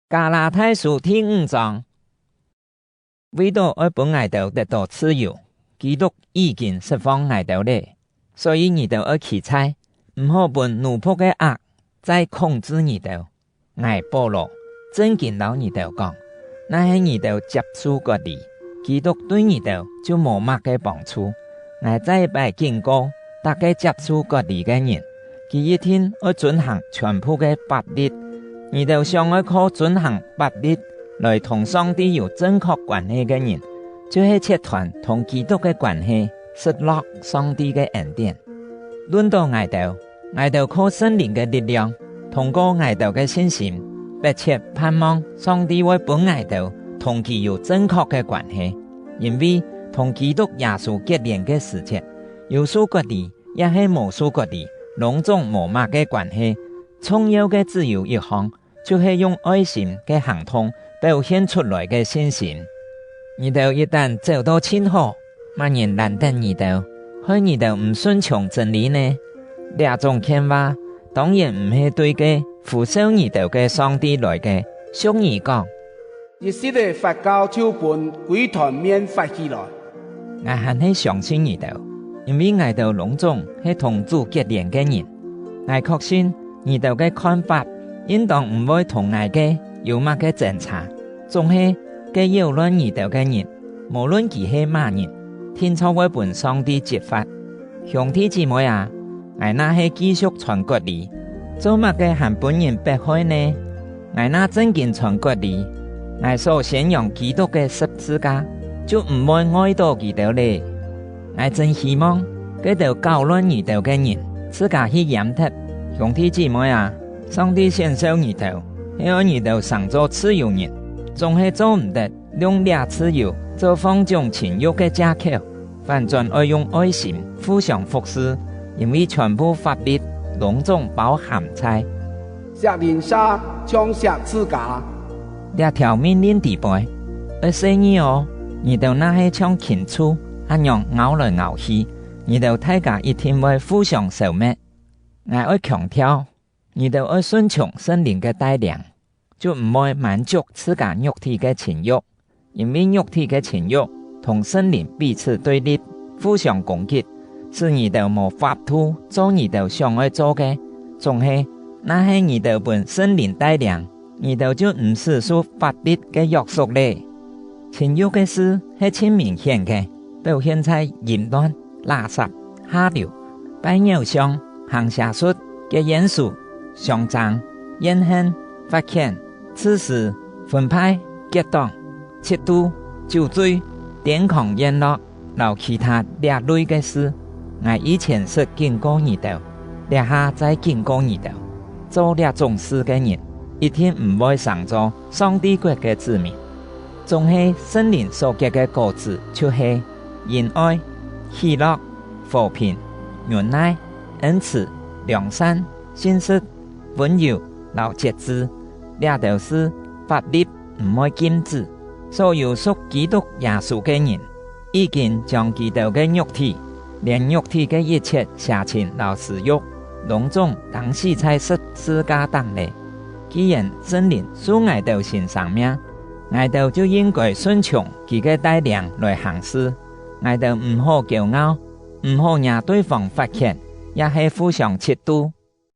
加拉太书第5章，为到要本爱豆得到自由，基督已经释放爱豆咧，所以你豆要起猜，唔好本奴仆嘅恶再控制你豆。爱保罗真见到你豆讲，那系你豆接触割离，基督对你豆就冇乜嘅帮助。爱再拜警告大家接触割离嘅人，佢一天要遵行全部嘅法律。你就想要靠遵行法律来同上帝有正确关系嘅人，就是切断同基督嘅关系，失落上帝嘅恩典。论到爱豆靠圣灵嘅力量，通过爱豆嘅信心，迫切盼望上帝会本爱豆同佢有正确嘅关系，因为同基督耶稣结连嘅事情，有所割离也系无所割离，两种无乜嘅关系，重要嘅只有一项。就是用爱心嘅行动表现出来嘅信心。你哋一旦走到前好，乜人难得你哋，害你哋唔顺從真理呢？呢種勸話當然唔係對嘅扶受你哋嘅上帝來嘅，俗語講，日式嘅佛教就本鬼團面發起來。我係係相信你哋，因為我哋隆重係同主結連嘅人，我確信你哋嘅看法。應當唔會同我嘅有乜嘅爭吵，總係嘅擾亂你哋嘅人，無論佢係乜人，天朝會本上帝揭發。兄弟姊妹啊，我那係繼續傳割離，做乜嘅和本人迫害呢？我那真見傳割離，我所宣揚基督嘅十字架，就唔會愛到佢哋咧。我真希望佢哋搞亂你哋嘅人，自家去驗貼。兄弟姊妹啊！上帝先受你哋，希望你哋上做自由人，總係做唔得用倆自由做放縱情慾嘅借口，反轉愛用愛心互相服侍，因為全部法律攏總包含在。責任下將寫自家。呢條命令地背，而細你哦，你哋那係像禽畜，一樣咬來咬去，你哋大家一定會互相消滅。我愛強調。你哋要順從聖靈嘅帶領，就唔會滿足自家肉體嘅情慾，因為肉體嘅情慾同聖靈彼此對立，互相攻擊，使你哋無法度做你哋想要做嘅，總係那係你哋本聖靈帶領，你哋就唔是受法律嘅約束咧。情慾嘅事係真明顯嘅，表現在淫亂、垃圾、下流、拜偶像、行邪術嘅元素。上漲、怨恨、發現、自私、分派、結黨、嫉妒、酒醉、癲狂宴樂，留其他列類嘅事。我以前是警告你哋，列下再警告你哋，做呢種事嘅人，一定唔會上做上帝國嘅子民。總係聖靈所結嘅果子，就是仁愛、喜樂、和平、忍耐、恩慈、良善、信實。溫柔、老節制，呢都是法律唔會禁止。所有屬基督耶穌嘅人，已經將基督嘅肉體，連肉體嘅一切邪情和私慾，攏總當死在十字架上咧。既然聖靈屬愛豆身上命，愛豆就應該順從佢嘅帶領來行事。愛豆唔好驕傲，唔好讓對方發現，也係互相嫉妒。